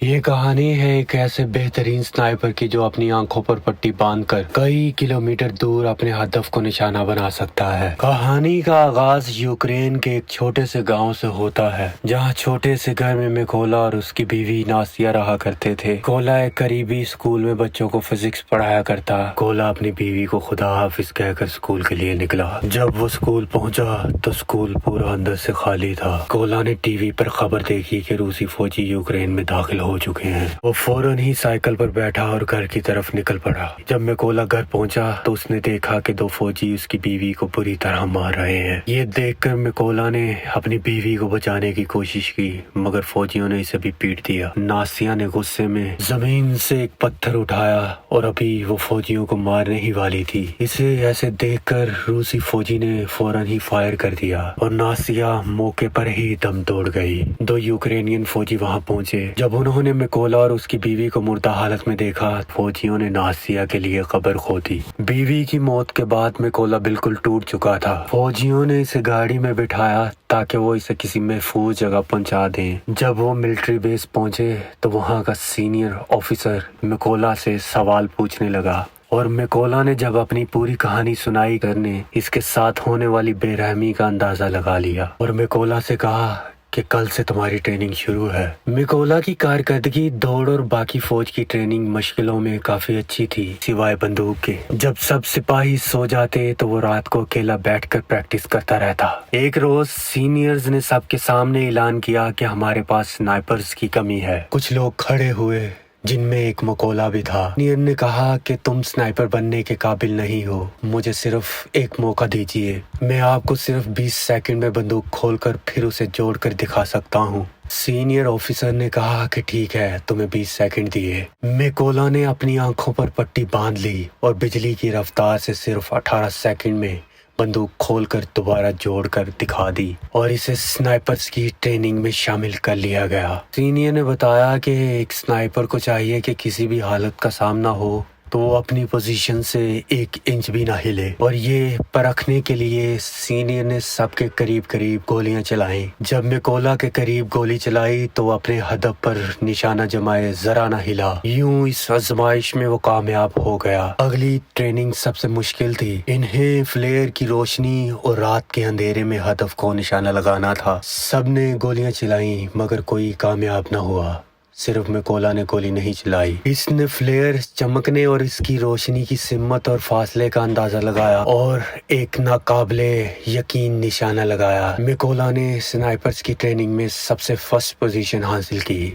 یہ کہانی ہے ایک ایسے بہترین سنائپر کی جو اپنی آنکھوں پر پٹی باندھ کر کئی کلومیٹر دور اپنے ہدف کو نشانہ بنا سکتا ہے۔ کہانی کا آغاز یوکرین کے ایک چھوٹے سے گاؤں سے ہوتا ہے، جہاں چھوٹے سے گھر میں میکولا اور اس کی بیوی ناسیا رہا کرتے تھے۔ کولا ایک قریبی اسکول میں بچوں کو فزکس پڑھایا کرتا۔ کولا اپنی بیوی کو خدا حافظ کہہ کر اسکول کے لیے نکلا۔ جب وہ اسکول پہنچا تو اسکول پورا اندر سے خالی تھا۔ کولا نے ٹی وی پر خبر دیکھی کہ روسی فوجی یوکرین میں داخل ہو چکے ہیں۔ وہ فوراً ہی سائیکل پر بیٹھا اور گھر کی طرف نکل پڑا۔ جب میکولا گھر پہنچا تو اس نے دیکھا کہ دو فوجی اس کی بیوی کو بری طرح مار رہے ہیں۔ یہ دیکھ کر میکولا نے اپنی بیوی کو بچانے کی کوشش کی، مگر فوجیوں نے اسے بھی پیٹ دیا۔ ناسیا نے غصے میں زمین سے ایک پتھر اٹھایا اور ابھی وہ فوجیوں کو مارنے ہی والی تھی۔ اسے ایسے دیکھ کر روسی فوجی نے فوراً ہی فائر کر دیا اور ناسیا موقع پر ہی دم توڑ گئی۔ دو یوکرینین فوجی وہاں پہنچے۔ جب انہوں نے میکولا اور اس کی بیوی کو مردہ حالت میں دیکھا، فوجیوں نے ناسیا کے لیے قبر کھودی۔ بیوی کی موت کے بعد میکولا بالکل ٹوٹ چکا تھا۔ فوجیوں نے اسے گاڑی میں بٹھایا تاکہ وہ اسے کسی محفوظ جگہ پہنچا دیں۔ جب وہ ملٹری بیس پہنچے تو وہاں کا سینئر آفیسر میکولا سے سوال پوچھنے لگا، اور میکولا نے جب اپنی پوری کہانی سنائی کرنے اس کے ساتھ ہونے والی بے رحمی کا اندازہ لگا لیا اور میکولا سے کہا کہ کل سے تمہاری ٹریننگ شروع ہے۔ میکولا کی کارکردگی دوڑ اور باقی فوج کی ٹریننگ مشکلوں میں کافی اچھی تھی، سوائے بندوق کے۔ جب سب سپاہی سو جاتے تو وہ رات کو اکیلا بیٹھ کر پریکٹس کرتا رہتا۔ ایک روز سینئرز نے سب کے سامنے اعلان کیا کہ ہمارے پاس سنائپرز کی کمی ہے۔ کچھ لوگ کھڑے ہوئے، جن میں ایک میکولا بھی تھا۔ سینئر نے کہا کہ تم سنائپر بننے کے قابل نہیں ہو، مجھے صرف ایک موقع دیجیے، میں آپ کو صرف 20 سیکنڈ میں بندوق کھول کر پھر اسے جوڑ کر دکھا سکتا ہوں۔ سینئر آفیسر نے کہا کہ ٹھیک ہے، تمہیں 20 سیکنڈ دیے۔ میکولا نے اپنی آنکھوں پر پٹی باندھ لی اور بجلی کی رفتار سے صرف 18 سیکنڈ میں بندوق کھول کر دوبارہ جوڑ کر دکھا دی اور اسے سنائپرز کی ٹریننگ میں شامل کر لیا گیا۔ سینئر نے بتایا کہ ایک سنائپر کو چاہیے کہ کسی بھی حالت کا سامنا ہو تو وہ اپنی پوزیشن سے 1 انچ بھی نہ ہلے، اور یہ پرکھنے کے لیے سینئر نے سب کے قریب قریب گولیاں چلائیں۔ جب میکولا کے قریب گولی چلائی تو وہ اپنے ہدف پر نشانہ جمائے ذرا نہ ہلا۔ یوں اس آزمائش میں وہ کامیاب ہو گیا۔ اگلی ٹریننگ سب سے مشکل تھی۔ انہیں فلیئر کی روشنی اور رات کے اندھیرے میں ہدف کو نشانہ لگانا تھا۔ سب نے گولیاں چلائیں مگر کوئی کامیاب نہ ہوا، صرف میکولا نے گولی نہیں چلائی۔ اس نے فلیئر چمکنے اور اس کی روشنی کی سمت اور فاصلے کا اندازہ لگایا اور ایک ناقابل یقین نشانہ لگایا۔ میکولا نے سنائپرز کی ٹریننگ میں سب سے فرسٹ پوزیشن حاصل کی۔